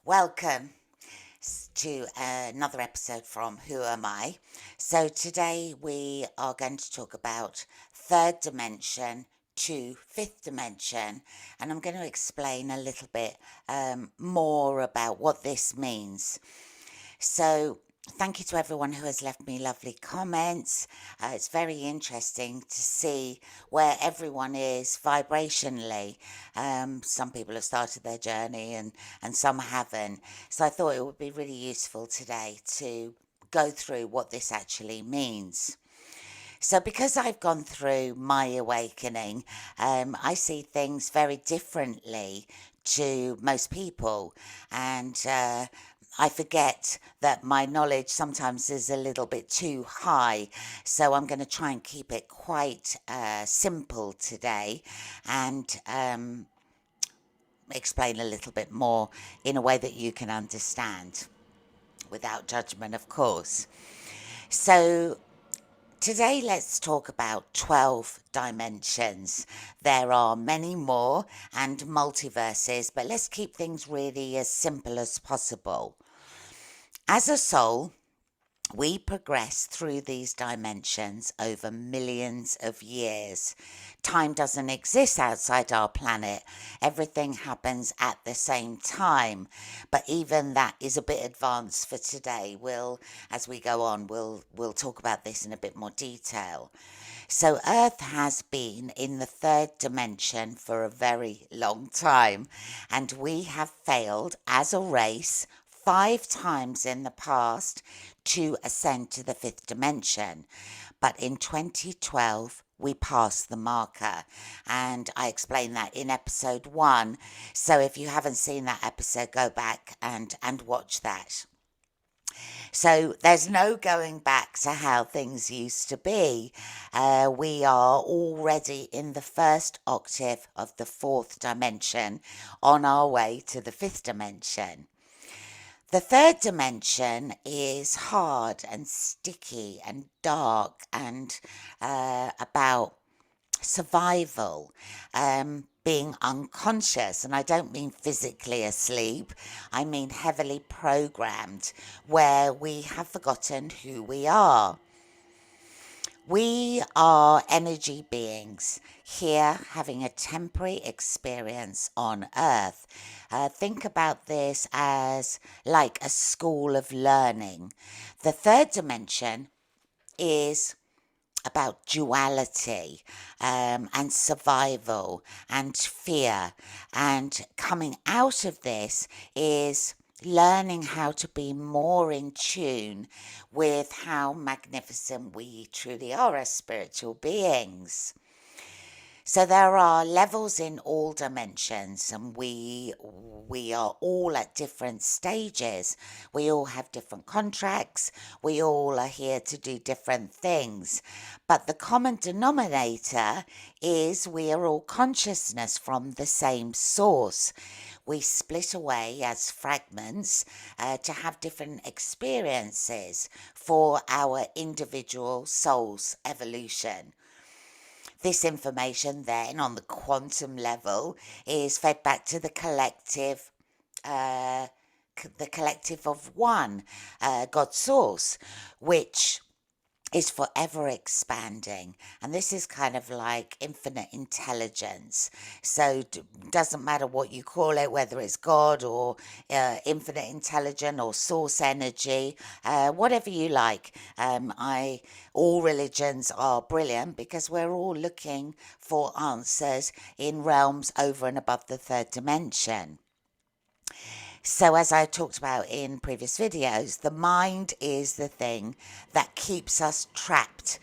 Welcome to another episode from Who Am I? So, today we are going to talk about third dimension to fifth dimension, and I'm going to explain a little bit more about what this means. So, thank you to everyone who has left me lovely comments. It's very interesting to see where everyone is vibrationally. Some people have started their journey and some haven't. So, I thought it would be really useful today to go through what this actually means. So, because I've gone through my awakening, I see things very differently to most people. And I forget that my knowledge sometimes is a little bit too high. So, I'm going to try and keep it quite simple today and explain a little bit more in a way that you can understand without judgment, of course. So, today, let's talk about 12 dimensions. There are many more and multiverses, but let's keep things really as simple as possible. As a soul, we progress through these dimensions over millions of years. Time doesn't exist outside our planet. Everything happens at the same time. But even that is a bit advanced for today. As we go on, we'll talk about this in a bit more detail. So, Earth has been in the third dimension for a very long time, and we have failed as a race 5 times in the past to ascend to the fifth dimension. But in 2012, we passed the marker, and I explained that in episode 1. So, if you haven't seen that episode, go back and watch that. So there's no going back to how things used to be. We are already in the first octave of the fourth dimension on our way to the fifth dimension. The third dimension is hard and sticky and dark and about survival, being unconscious. And I don't mean physically asleep, I mean heavily programmed, where we have forgotten who we are. We are energy beings here having a temporary experience on Earth. Think about this as like a school of learning. The third dimension is about duality and survival and fear. And coming out of this is learning how to be more in tune with how magnificent we truly are as spiritual beings. So there are levels in all dimensions, and we are all at different stages. We all have different contracts. We all are here to do different things. But the common denominator is we are all consciousness from the same source. We split away as fragments to have different experiences for our individual soul's evolution. This information then on the quantum level is fed back to uh, the collective of one, God source, which is forever expanding. And this is kind of like infinite intelligence. So doesn't matter what you call it, whether it's God or infinite intelligence or source energy, whatever you like. All religions are brilliant because we're all looking for answers in realms over and above the third dimension. So, as I talked about in previous videos, the mind is the thing that keeps us trapped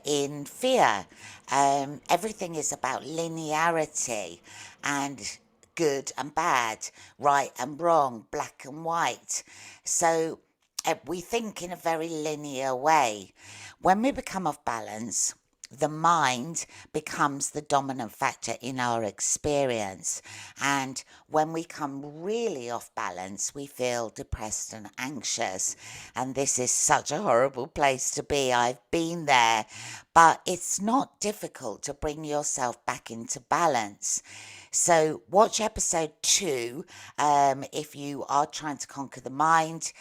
in fear. Everything is about linearity and good and bad, right and wrong, black and white. So, we think in a very linear way. When we become off balance, the mind becomes the dominant factor in our experience. And when we come really off balance, we feel depressed and anxious. And this is such a horrible place to be. I've been there. But it's not difficult to bring yourself back into balance. So watch episode 2 if you are trying to conquer the mind.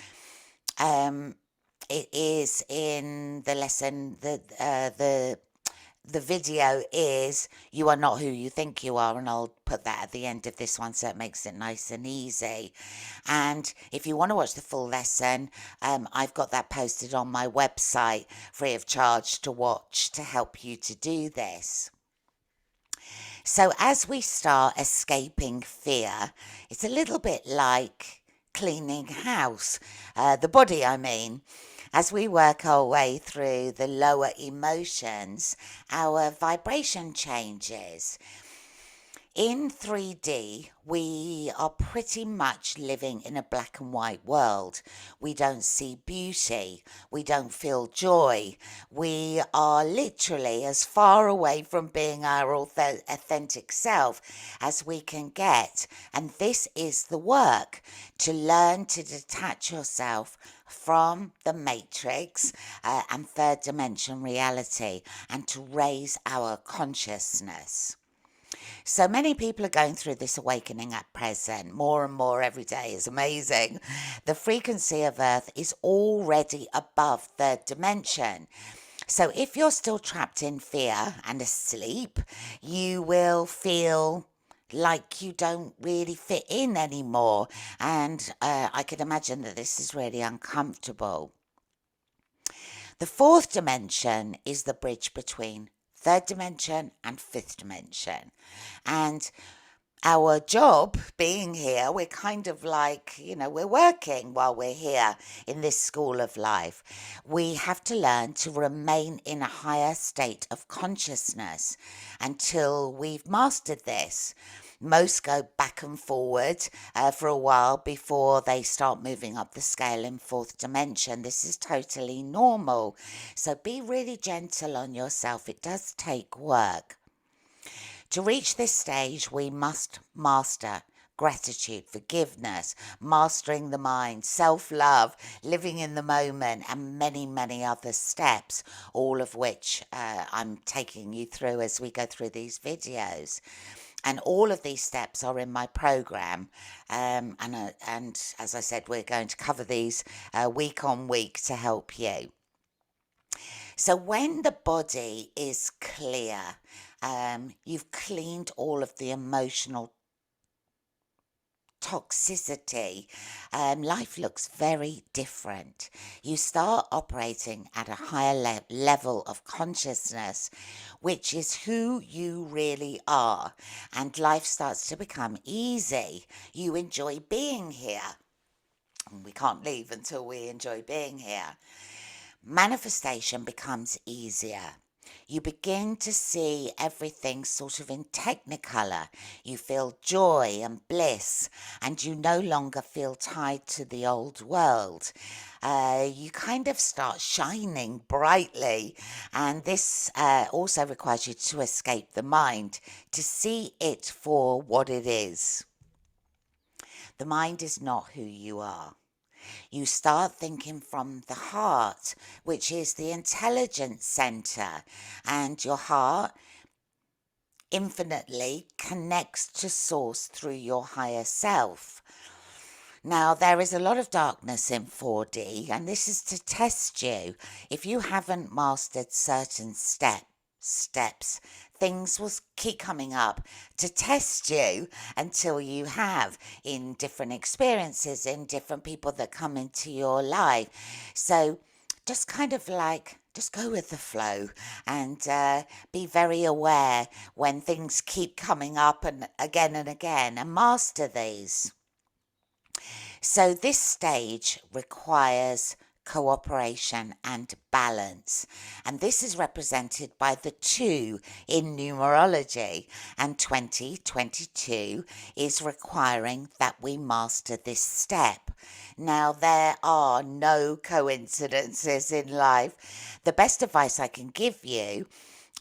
Um, it is in the lesson that the video is "You Are Not Who You Think You Are," and I'll put that at the end of this one so it makes it nice and easy. And if you want to watch the full lesson, I've got that posted on my website free of charge to watch to help you to do this. So as we start escaping fear, it's a little bit like cleaning house, the body, I mean. As we work our way through the lower emotions, our vibration changes. In 3D, we are pretty much living in a black and white world. We don't see beauty. We don't feel joy. We are literally as far away from being our authentic self as we can get. And this is the work to learn to detach yourself from the matrix and third dimension reality and to raise our consciousness. So many people are going through this awakening at present. More and more every day is amazing. The frequency of Earth is already above third dimension. So if you're still trapped in fear and asleep, you will feel like you don't really fit in anymore. And I can imagine that this is really uncomfortable. The fourth dimension is the bridge between third dimension and fifth dimension. And our job being here, we're kind of like, we're working while we're here in this school of life. We have to learn to remain in a higher state of consciousness until we've mastered this. Most go back and forward for a while before they start moving up the scale in fourth dimension. This is totally normal. So be really gentle on yourself. It does take work. To reach this stage, we must master gratitude, forgiveness, mastering the mind, self-love, living in the moment, and many, many other steps, all of which I'm taking you through as we go through these videos. And all of these steps are in my program. And as I said, we're going to cover these week on week to help you. So when the body is clear, you've cleaned all of the emotional toxicity, life looks very different. You start operating at a higher level of consciousness, which is who you really are, and life starts to become easy. You enjoy being here. We can't leave until we enjoy being here. Manifestation becomes easier. You begin to see everything sort of in technicolor. You feel joy and bliss, and you no longer feel tied to the old world. You kind of start shining brightly, and this also requires you to escape the mind, to see it for what it is. The mind is not who you are. You start thinking from the heart, which is the intelligence center, and your heart infinitely connects to source through your higher self. Now, there is a lot of darkness in 4D, and this is to test you. If you haven't mastered certain steps, things will keep coming up to test you until you have, in different experiences, in different people that come into your life. So just kind of like, just go with the flow and be very aware when things keep coming up and again and master these. So this stage requires cooperation and balance, and this is represented by the 2 in numerology, and 2022 is requiring that we master this step. Now, there are no coincidences in life. The best advice I can give you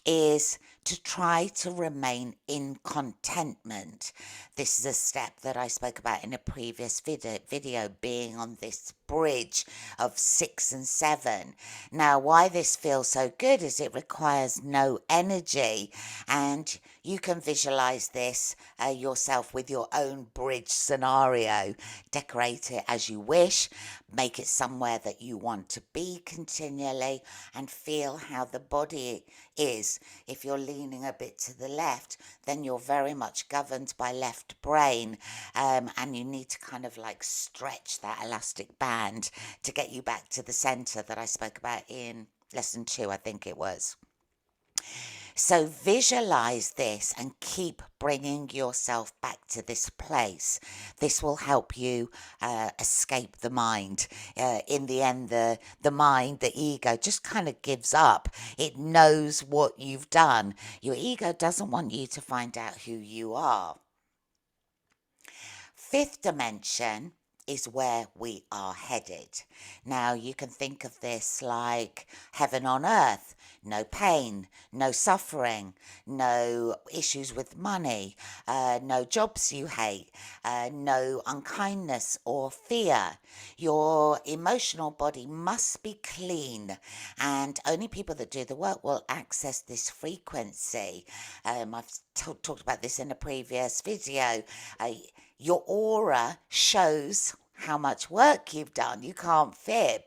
is to try to remain in contentment. This is a step that I spoke about in a previous video, being on this bridge of 6 and 7. Now, why this feels so good is it requires no energy, and you can visualize this yourself with your own bridge scenario. Decorate it as you wish, make it somewhere that you want to be continually, and feel how the body is. If you're leaning a bit to the left, then you're very much governed by left brain, and you need to kind of like stretch that elastic band to get you back to the center that I spoke about in lesson 2, I think it was. So visualize this and keep bringing yourself back to this place. This will help you escape the mind. In the end, the mind, the ego, just kind of gives up. It knows what you've done. Your ego doesn't want you to find out who you are. Fifth dimension is where we are headed. Now, you can think of this like heaven on earth. No pain, no suffering, no issues with money, no jobs you hate, no unkindness or fear. Your emotional body must be clean, and only people that do the work will access this frequency. I've talked about this in a previous video. Your aura shows how much work you've done. You can't fib.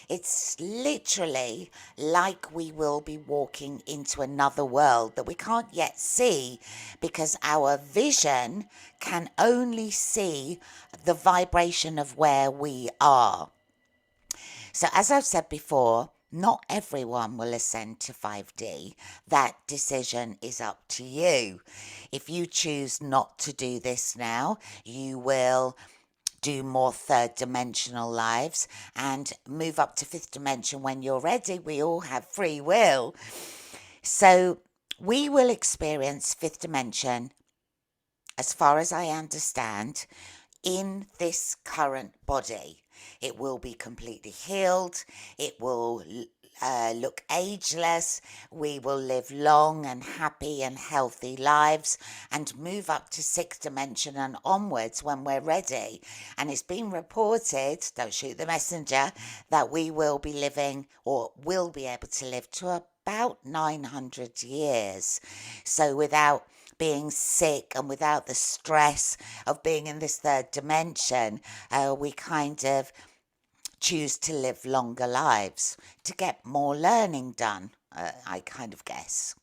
It's literally like we will be walking into another world that we can't yet see, because our vision can only see the vibration of where we are. So as I've said before, not everyone will ascend to 5D. That decision is up to you. If you choose not to do this now, you will do more third dimensional lives and move up to fifth dimension when you're ready. We all have free will. So we will experience fifth dimension, as far as I understand, in this current body. It will be completely healed. It will look ageless. We will live long and happy and healthy lives and move up to sixth dimension and onwards when we're ready. And it's been reported, don't shoot the messenger, that we will be living, or will be able to live to about 900 years. So without being sick and without the stress of being in this third dimension, we kind of choose to live longer lives to get more learning done, I kind of guess.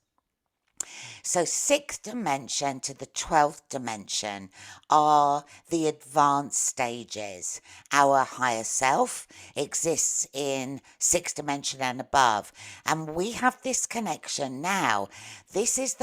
So sixth dimension to the 12th dimension are the advanced stages. Our higher self exists in sixth dimension and above, and we have this connection now. This is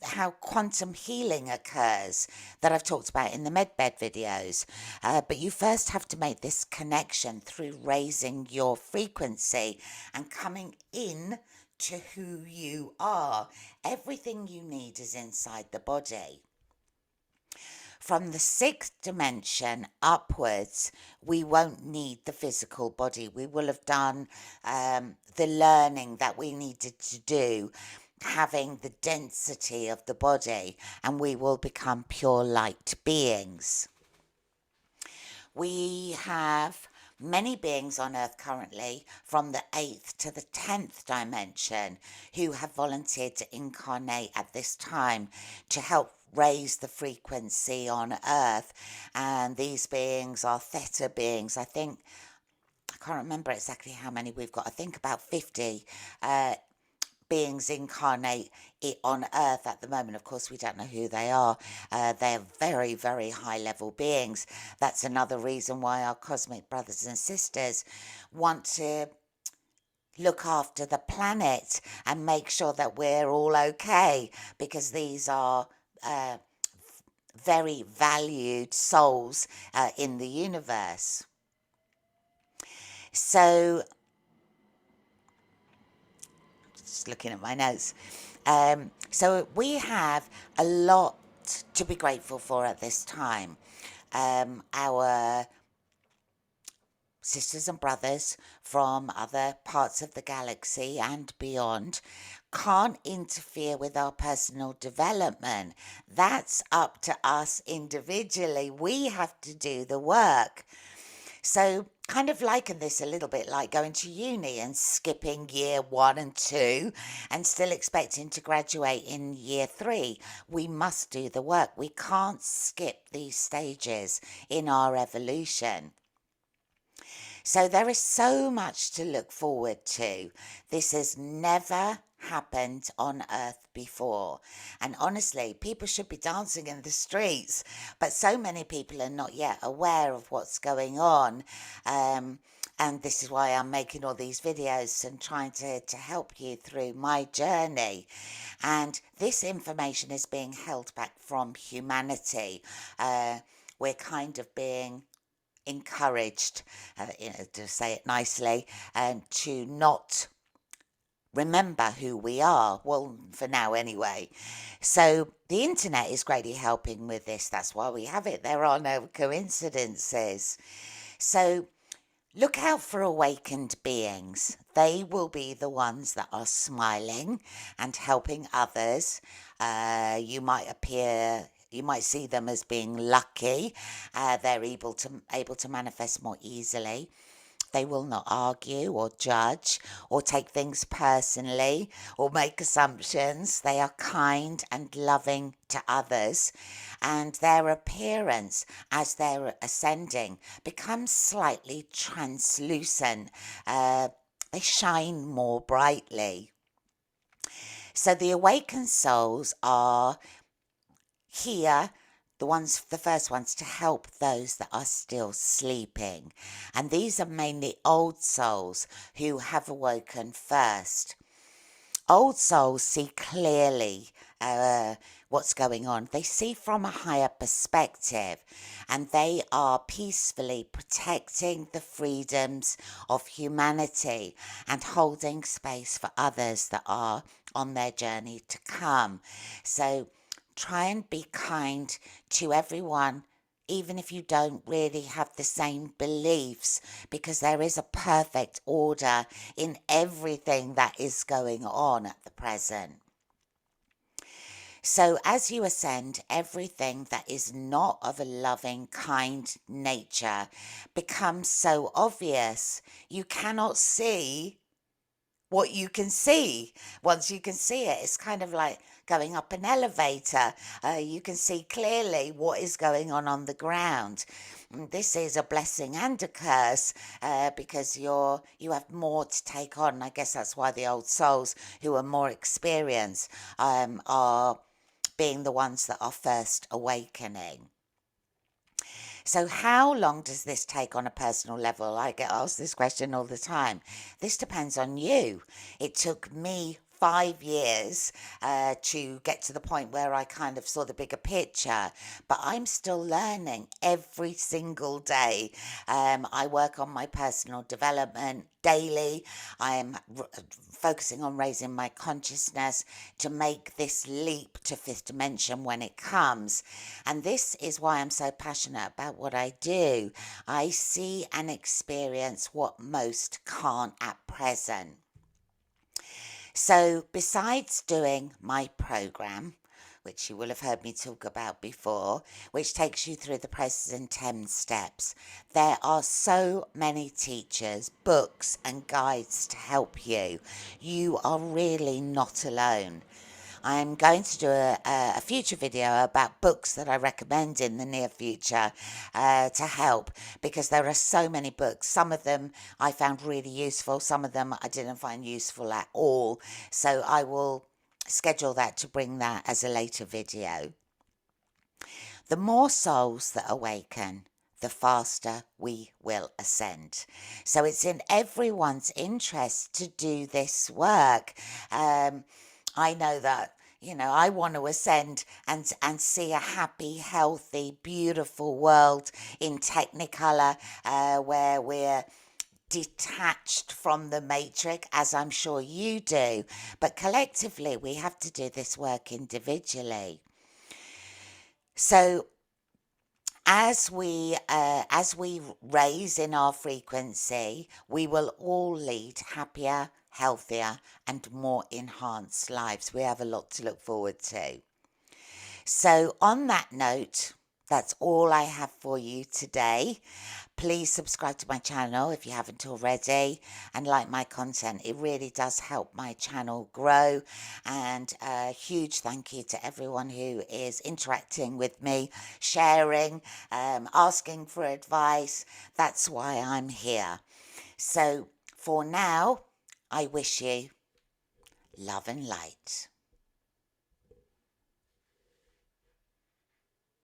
how quantum healing occurs that I've talked about in the medbed videos. But you first have to make this connection through raising your frequency and coming in to who you are. Everything you need is inside the body. From the sixth dimension upwards, we won't need the physical body. We will have done the learning that we needed to do, having the density of the body, and we will become pure light beings. We have many beings on earth currently from the 8th to the 10th dimension who have volunteered to incarnate at this time to help raise the frequency on earth. And these beings are theta beings. I can't remember exactly how many we've got. I think about 50 beings incarnate on earth at the moment. Of course, we don't know who they are. They're very, very high level beings. That's another reason why our cosmic brothers and sisters want to look after the planet and make sure that we're all okay, because these are very valued souls in the universe. So, just looking at my notes. So we have a lot to be grateful for at this time. Our sisters and brothers from other parts of the galaxy and beyond can't interfere with our personal development. That's up to us individually. We have to do the work. So kind of liken this a little bit like going to uni and skipping year 1 and 2 and still expecting to graduate in year 3. We must do the work. We can't skip these stages in our evolution. So there is so much to look forward to. This has never happened on earth before. And honestly, people should be dancing in the streets, but so many people are not yet aware of what's going on. And this is why I'm making all these videos and trying to help you through my journey. And this information is being held back from humanity. We're kind of being encouraged, to say it nicely, to not remember who we are. Well, for now anyway. So the internet is greatly helping with this. That's why we have it. There are no coincidences. So look out for awakened beings. They will be the ones that are smiling and helping others. You might see them as being lucky. They're able to manifest more easily. They will not argue or judge or take things personally or make assumptions. They are kind and loving to others, and their appearance as they're ascending becomes slightly translucent. They shine more brightly. So the awakened souls are here, the first ones to help those that are still sleeping. And these are mainly old souls who have awoken first. Old souls see clearly what's going on. They see from a higher perspective, and they are peacefully protecting the freedoms of humanity and holding space for others that are on their journey to come. So try and be kind to everyone, even if you don't really have the same beliefs, because there is a perfect order in everything that is going on at the present. So as you ascend, everything that is not of a loving, kind nature becomes so obvious. You cannot see what you can see. Once you can see it, it's kind of like going up an elevator. You can see clearly what is going on the ground. This is a blessing and a curse, because you have more to take on. I guess that's why the old souls who are more experienced are being the ones that are first awakening. So how long does this take on a personal level? I get asked this question all the time. This depends on you. It took me 5 years to get to the point where I kind of saw the bigger picture, but I'm still learning every single day. I work on my personal development daily. I am focusing on raising my consciousness to make this leap to fifth dimension when it comes. And this is why I'm so passionate about what I do. I see and experience what most can't at present. So besides doing my program, which you will have heard me talk about before, which takes you through the process in 10 steps, there are so many teachers, books and guides to help you. You are really not alone. I'm going to do a future video about books that I recommend in the near future to help, because there are so many books. Some of them I found really useful, some of them I didn't find useful at all. So I will schedule that to bring that as a later video. The more souls that awaken, the faster we will ascend. So it's in everyone's interest to do this work. I know that, I want to ascend and see a happy, healthy, beautiful world in Technicolor, where we're detached from the matrix, as I'm sure you do. But collectively, we have to do this work individually. So as we raise in our frequency, we will all lead happier, healthier, and more enhanced lives. We have a lot to look forward to. So on that note, That's all I have for you today. Please subscribe to my channel if you haven't already and like my content. It really does help my channel grow. And a huge thank you to everyone who is interacting with me, sharing, asking for advice. That's why I'm here. So for now, I wish you love and light.